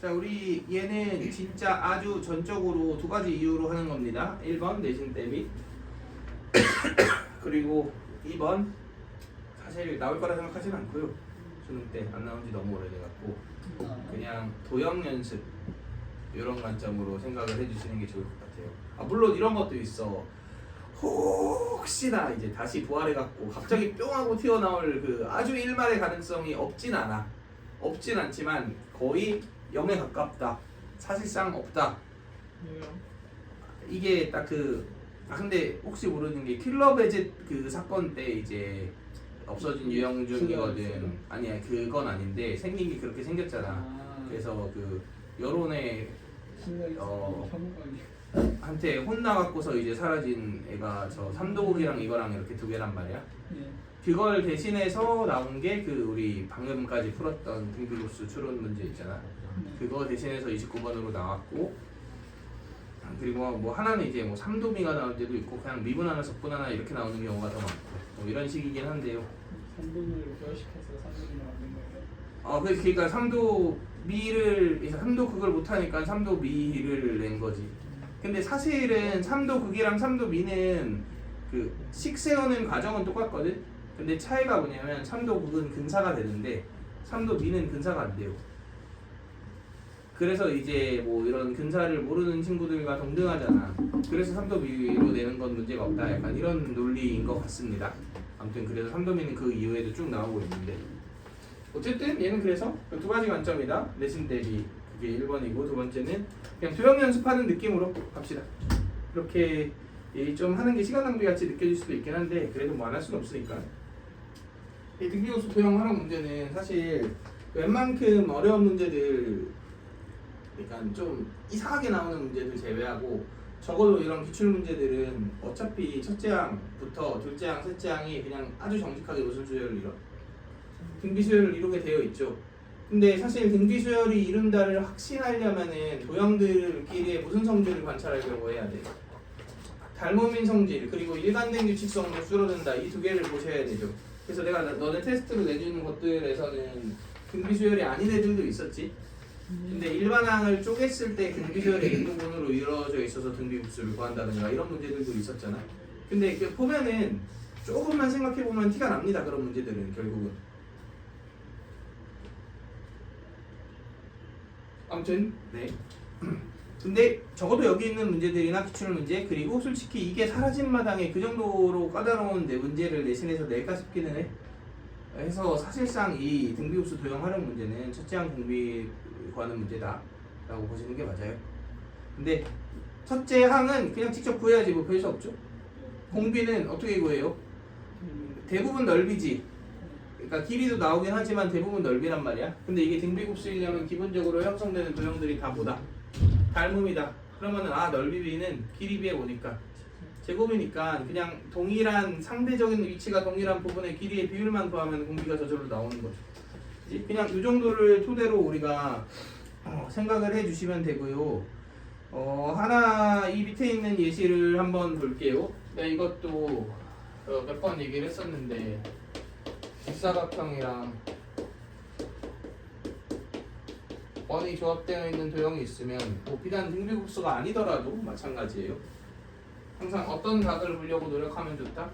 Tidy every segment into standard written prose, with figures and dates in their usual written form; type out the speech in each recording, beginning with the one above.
자, 우리 얘는 진짜 아주 전적으로 두 가지 이유로 하는 겁니다. 1번 내신 대비 그리고 2번 사실 나올 거라 생각하지는 않고요. 수능 때 안 나온 지 너무 오래돼갖고 그냥 도형 연습 이런 관점으로 생각을 해주시는 게 좋을 것 같아요. 아, 물론 이런 것도 있어. 혹시나 이제 다시 부활해갖고 갑자기 뿅 하고 튀어나올 그 아주 일말의 가능성이 없진 않아. 없진 않지만 거의 0에 가깝다. 사실상 없다. 이게 딱 근데 혹시 모르는 게 킬러 베젯 그 사건 때 이제 없어진 유영준이거든. 아니야, 그건 아닌데 생긴 게 그렇게 생겼잖아. 그래서 그 여론에 한테 혼나갖고서 이제 사라진 애가 저 삼도국이랑 이거랑 이렇게 두 개란 말이야. 그걸 대신해서 나온 게 그 우리 방금까지 풀었던 등비급수 추론 문제 있잖아. 그거 대신해서 29번으로 나왔고, 그리고 뭐 하나는 이제 뭐 삼도미가 나올 때도 있고 그냥 미분 하나 적분 하나 이렇게 나오는 경우가 더 많고 뭐 이런 식이긴 한데요. 삼도미를 부여시켜서 삼도미를 만든 거예요? 그러니까 삼도 그걸 못하니까 삼도미를 낸 거지. 근데 사실은 삼도극이랑 삼도미는 그 식 세우는 과정은 똑같거든. 근데 차이가 뭐냐면 삼도극은 근사가 되는데 삼도미는 근사가 안 돼요. 그래서 이제 뭐 이런 근사를 모르는 친구들과 동등하잖아. 그래서 삼도미로 내는 건 문제가 없다. 약간 이런 논리인 것 같습니다. 아무튼 그래서 삼도미는 그 이후에도 쭉 나오고 있는데 어쨌든 얘는 그래서 두 가지 관점이다. 내신 대비 그게 1번이고 두 번째는 그냥 도형 연습하는 느낌으로 갑시다. 이렇게 좀 하는 게 시간 낭비 같이 느껴질 수도 있긴 한데 그래도 뭐 안 할 수는 없으니까. 이 등비급수 도형 활용 문제는 사실 웬만큼 어려운 문제들, 그러니까 좀 이상하게 나오는 문제들 제외하고 적어도 이런 기출 문제들은 어차피 첫째 항부터 둘째 항, 셋째 항이 그냥 아주 정직하게 무슨 수열을 이뤄. 등비 수열을 이루게 되어 있죠. 근데 사실 등비 수열이 이룬다를 확신하려면은 도형들끼리의 무슨 성질을 관찰하려고 해야 돼. 닮음인 성질 그리고 일관된 규칙성도 줄어든다. 이 두 개를 보셔야 되죠. 그래서 내가 너네 테스트로 내주는 것들에서는 등비 수열이 아닌 애들도 있었지. 근데 일반항을 쪼갰을 때 등비 수열이 일부분으로 이루어져 있어서 등비 급수를 구한다든가 이런 문제들도 있었잖아. 근데 보면은 조금만 생각해보면 티가 납니다. 그런 문제들은 결국은. 아무튼 네. 근데 적어도 여기 있는 문제들이나 기출 문제 그리고 솔직히 이게 사라진 마당에 그 정도로 까다로운 문제를 내신에서 낼까 싶기는 해. 해서 사실상 이 등비급수 도형 활용 문제는 첫째 항 등비 구하는 문제다 라고 보시는 게 맞아요. 근데 첫째 항은 그냥 직접 구해야지 뭐 별 수 없죠. 공비는 어떻게 구해요? 대부분 넓이지. 그러니까 길이도 나오긴 하지만 대부분 넓이란 말이야. 근데 이게 등비급수이려면 기본적으로 형성되는 도형들이 다 뭐다? 닮음이다. 그러면은 넓이 비는 길이 비에 오니까 제곱이니까 그냥 동일한 상대적인 위치가 동일한 부분의 길이의 비율만 구하면 공비가 저절로 나오는 거죠. 그냥 이 정도를 토대로 우리가 생각을 해주시면 되고요. 하나 이 밑에 있는 예시를 한번 볼게요. 이것도 몇 번 얘기를 했었는데 직사각형이랑 원이 조합되어 있는 도형이 있으면 뭐 비단 등비급수가 아니더라도 마찬가지예요. 항상 어떤 각을 보려고 노력하면 좋다?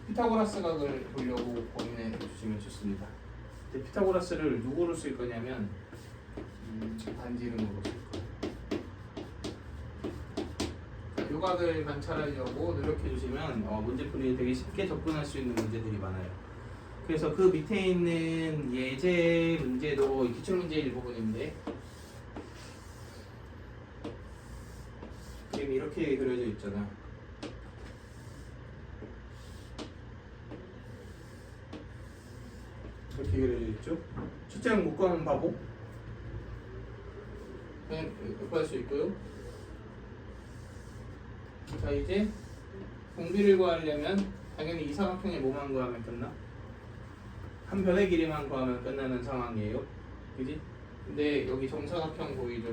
피타고라스 각을 보려고 고민해 주시면 좋습니다. 근데 피타고라스를 누구로 쓸 거냐면 반지 이름으로 쓸 거예요. 이 각을 관찰하려고 노력해 주시면 문제풀이에 되게 쉽게 접근할 수 있는 문제들이 많아요. 그래서 그 밑에 있는 예제 문제도 기출 문제 일부분인데 그림이 이렇게 그려져 있잖아. 이렇게 그려져 있죠. 첫째 항 못 구하면 바보. 그냥 구할 수 있고요. 자, 이제 공비를 구하려면 당연히 이 사각형의 뭐만 구하면 끝나? 한 변의 길이만 구하면 끝나는 상황이에요. 그지? 근데 여기 정사각형 보이죠?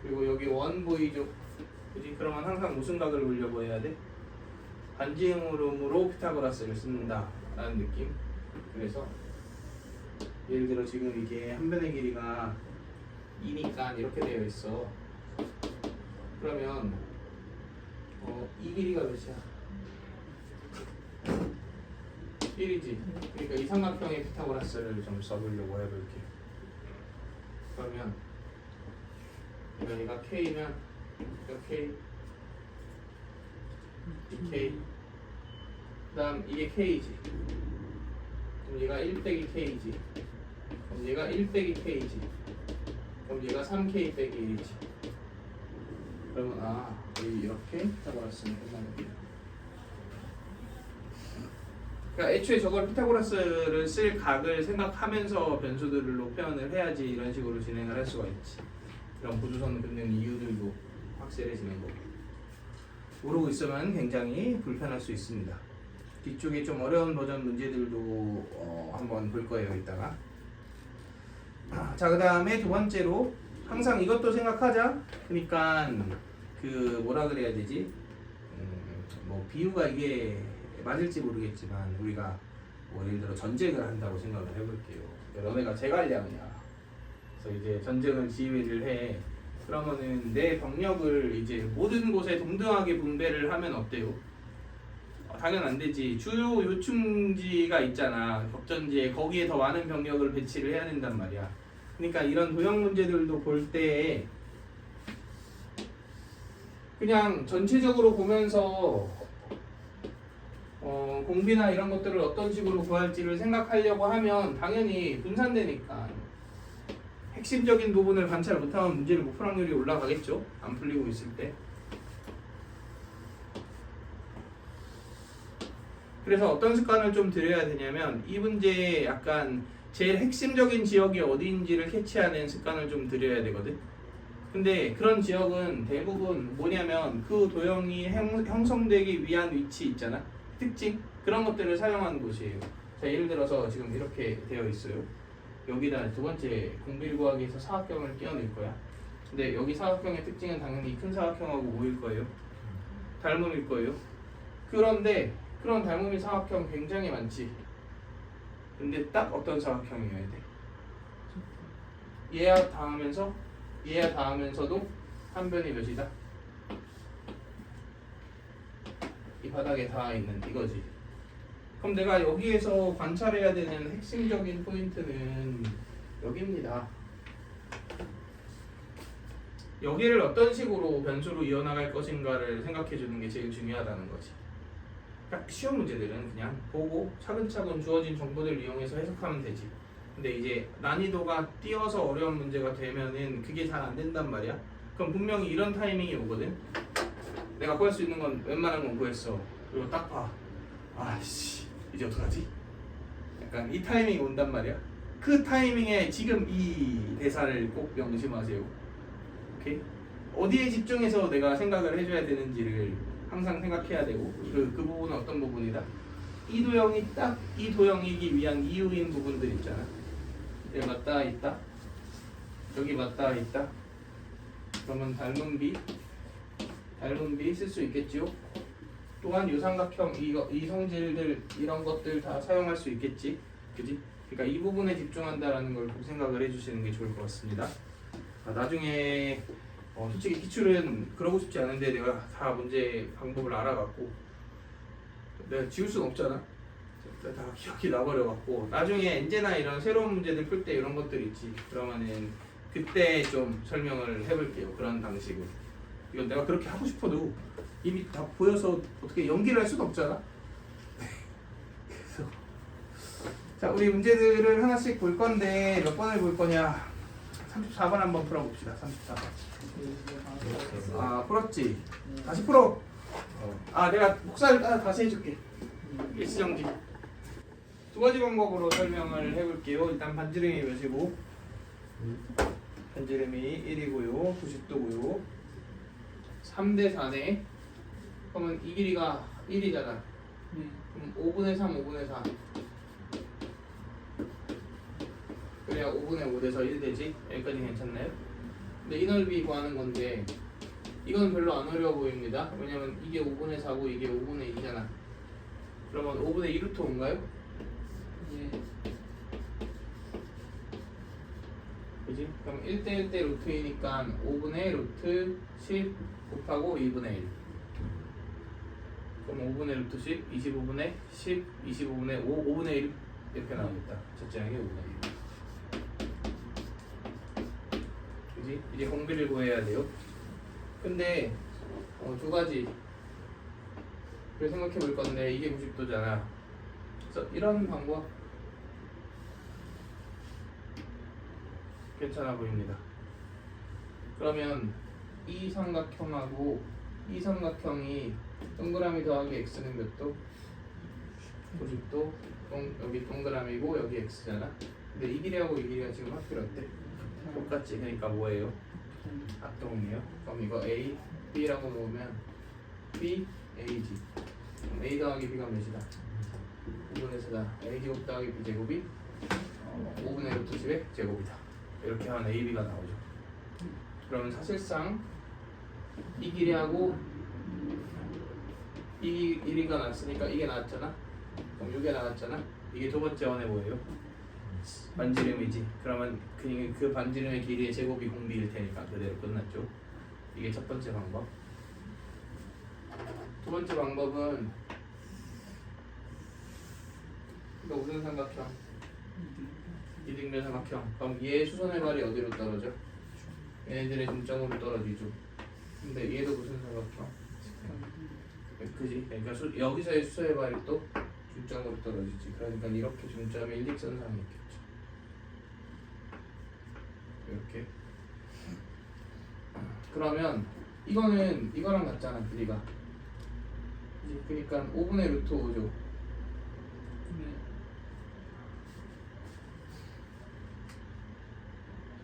그리고 여기 원 보이죠? 그지? 그러면 항상 무슨 각을 보려고 해야 돼? 반지름으로 피타고라스를 쓴다 라는 느낌. 그래서 예를 들어 지금 이게 한 변의 길이가 2니까 이렇게 되어 있어. 그러면 이 길이가 몇이야? 1이지. 그러니까 이 삼각형의 피타고라스를 좀 써보려고 해볼게. 그러면 얘가 K면 이거 K, 이 K, 그 다음 이게 K지. 그럼 얘가 1 빼기 K지. 그럼 얘가 1 빼기 K지. 그럼 얘가 3K 빼기 1이지. 그러면 이렇게 피타고라스는 끝나는 거야. 그러니까 애초에 저걸 피타고라스를 쓸 각을 생각하면서 변수들로 표현을 해야지 이런 식으로 진행을 할 수가 있지. 이런 부주선 긋는 이유들도 확실해지는 거고. 모르고 있으면 굉장히 불편할 수 있습니다. 뒤쪽에 좀 어려운 버전 문제들도 한번 볼 거예요, 이따가. 자, 그 다음에 두 번째로 항상 이것도 생각하자. 그러니까 그 뭐라 그래야 되지? 뭐 비유가 이게 맞을지 모르겠지만 우리가 뭐 예를 들어 전쟁을 한다고 생각을 해볼게요. 너네가 제갈량이야. 그래서 이제 전쟁을 지휘를 해. 그러면은 내 병력을 이제 모든 곳에 동등하게 분배를 하면 어때요? 당연 안 되지. 주요 요충지가 있잖아. 격전지에 거기에 더 많은 병력을 배치를 해야 된단 말이야. 그러니까 이런 도형 문제들도 볼 때 그냥 전체적으로 보면서 공비나 이런 것들을 어떤 식으로 구할지를 생각하려고 하면 당연히 분산되니까 핵심적인 부분을 관찰 못하면 문제를 못 풀 확률이 올라가겠죠? 안 풀리고 있을 때. 그래서 어떤 습관을 좀 들여야 되냐면 이 문제에 약간 제일 핵심적인 지역이 어디인지를 캐치하는 습관을 좀 들여야 되거든. 근데 그런 지역은 대부분 뭐냐면 그 도형이 형성되기 위한 위치 있잖아. 특징? 그런 것들을 사용하는 곳이에요. 자, 예를 들어서 지금 이렇게 되어 있어요. 여기다 두 번째 공비를 구하기에서 사각형을 끼워낼 거야. 근데 여기 사각형의 특징은 당연히 큰 사각형하고 모일 거예요. 닮음일 거예요. 그런데 그런 닮음이 사각형 굉장히 많지. 근데 딱 어떤 사각형이어야 돼? 얘야 닿으면서도 한 변이 몇이다? 이 바닥에 닿아 있는 이거지. 그럼 내가 여기에서 관찰해야 되는 핵심적인 포인트는 여기입니다. 여기를 어떤 식으로 변수로 이어나갈 것인가를 생각해 주는 게 제일 중요하다는 거지. 그러니까 쉬운 문제들은 그냥 보고 차근차근 주어진 정보들을 이용해서 해석하면 되지. 근데 이제 난이도가 띄어서 어려운 문제가 되면은 그게 잘 안 된단 말이야. 그럼 분명히 이런 타이밍이 오거든. 내가 구할 수 있는 건 웬만한 건 구했어. 그리고 딱 봐. 아씨, 이제 어떡하지? 약간 이 타이밍이 온단 말이야. 그 타이밍에 지금 이 대사를 꼭 명심하세요. 오케이? 어디에 집중해서 내가 생각을 해줘야 되는지를 항상 생각해야 되고 그 부분은 어떤 부분이다? 이 도형이 딱 이 도형이기 위한 이유인 부분들 있잖아. 여기 맞닿아 있다. 여기 맞닿아 있다. 그러면 닮은 B 쓸 수 있겠지요. 또한 유삼각형 이 성질들 이런 것들 다 사용할 수 있겠지. 그지? 그러니까 이 부분에 집중한다라는 걸 꼭 생각을 해주시는 게 좋을 것 같습니다. 나중에 솔직히 기출은 그러고 싶지 않은데 내가 다 문제 방법을 알아갖고 내가 지울 수는 없잖아. 다 기억이 나버려갖고 나중에 엔제나 이런 새로운 문제들 풀 때 이런 것들 있지. 그러면은 그때 좀 설명을 해볼게요. 그런 방식으로. 이건 내가 그렇게 하고 싶어도 이미 다 보여서 어떻게 연기를 할 수도 없잖아. 그래서 자, 우리 문제들을 하나씩 볼 건데 몇 번을 볼 거냐? 34번 한번 풀어봅시다. 34번. 풀었지? 다시 풀어. 내가 복사를 다시 해줄게. 일시정지. 두 가지 방법으로 설명을 해볼게요. 일단 반지름이 몇이고? 반지름이 1이고요. 90도고요. 3대 4네. 그러면 이 길이가 1이잖아. 그럼 5분의 3, 5분의 4. 그래야 5분의 5 돼서 1 되지? 여기까지 괜찮나요? 근데 이 넓이 구하는 건데 이건 별로 안 어려워 보입니다. 왜냐면 이게 5분의 4고 이게 5분의 2잖아. 그러면 5분의 2루트 5인가요? 예. 그지? 그럼 1대 1대 루트 2니까 5분의 루트 10 곱하고 2분의 1. 그럼 5분의 루트 10, 25분의 10, 25분의 5, 5분의 1 이렇게 나오겠다. 첫째 항이 5분의 1. 그지? 이제 공비를 구해야 돼요. 근데 두 가지 를 생각해 볼 건데 이게 90도잖아. 그래서 이런 방법 괜찮아 보입니다. 그러면 이 삼각형하고 이 삼각형이 동그라미 더하기 x는 몇 도? 90도. 여기 동그라미고 여기 x잖아. 근데 이 길이하고 이 길이가 지금 합필 어때? 똑같지. 그러니까 뭐예요? 합동이에요. 그럼 이거 a, b라고 놓으면 b, a지. 그럼 a 더하기 b가 몇이다? 5분의 4다. a 제곱 더하기 b 제곱이 5분의 루트 10의 제곱이다. 이렇게 하면 a, b가 나오죠. 그러면 사실상 이 길이하고 이 길이가 났으니까 이게 나왔잖아. 그럼 이게 나왔잖아. 이게 두 번째 원의 뭐예요? 반지름이지. 그러면 그 반지름의 길이의 제곱이 공비일 테니까 그대로 끝났죠. 이게 첫 번째 방법. 두 번째 방법은 이거 무슨 삼각형? 이등변 삼각형. 그럼 얘 수선의 발이 어디로 떨어져? 얘네들의 중점으로 떨어지죠. 근데 얘도 무슨 삼각형? 그지? 그러니까 여기서의 수선의 발이 또 중점으로 떨어지지. 그러니까 이렇게 중점이 일직선상에 있겠죠. 이렇게. 그러면 이거는 이거랑 같잖아, 길이가. 그러니까 5분의 루트 5죠.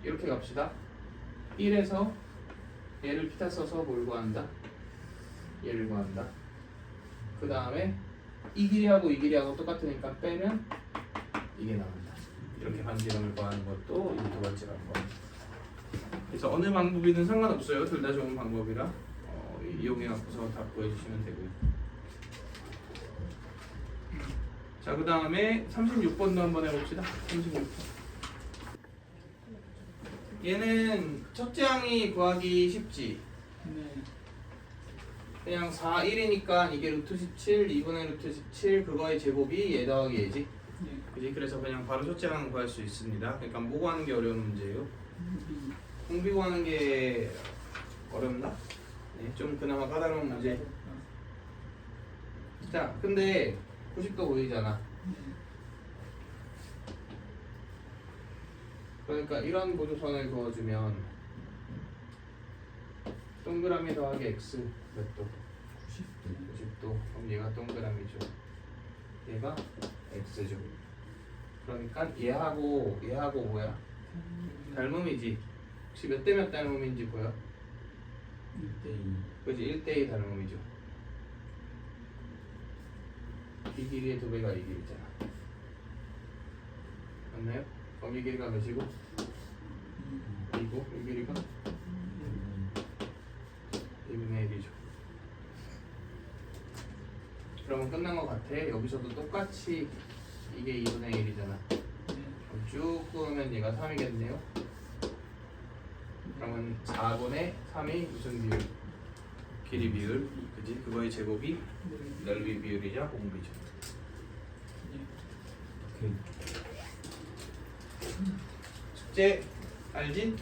이렇게 갑시다. 1에서 얘를 피타 써서 뭘 구한다? 얘를 구한다. 그 다음에 이 길이하고 이 길이하고 똑같으니까 빼면 이게 나온다. 이렇게 반지름을 구하는 것도 이 두 번째 방법. 그래서 어느 방법이든 상관없어요. 둘 다 좋은 방법이라 이용해 갖고서 다 구해주시면 되고요. 자, 그 다음에 36번도 한번 해봅시다. 36번. 얘는 첫째 항이 구하기 쉽지. 그냥 4, 1이니까 이게 루트 17, 2분의 루트 17 그거의 제곱이 얘 더하기 얘지. 그지? 그래서 그냥 바로 첫째 항 구할 수 있습니다. 그러니까 뭐 구하는 게 어려운 문제예요? 공비 구하는 게 어렵나? 네, 좀 그나마 까다로운 문제. 자, 근데 90도 보이잖아. 그러니까 이런 보조선을 그어주면 동그라미 더하기 x 몇 도? 90도. 그럼 얘가 동그라미죠. 얘가 x죠. 그러니까 얘하고 뭐야? 닮음이지. 혹시 몇 대 몇 닮음인지 보여? 1대2. 그지? 1대2 닮음이죠. 이 길이의 두 배가 이 길이잖아. 맞나요? 그럼 이 길이가 몇이고? 2고 이 길이가? 2분의 1이죠. 그러면 끝난 것 같아. 여기서도 똑같이 이게 2분의 1이잖아. 그럼 쭉 끄면 얘가 3이겠네요. 그러면 4분의 3이 무슨 비율? 길이 비율. 그지? 그거의 제곱이 넓이 비율이자 공비죠. 오케이. 숙제 알지?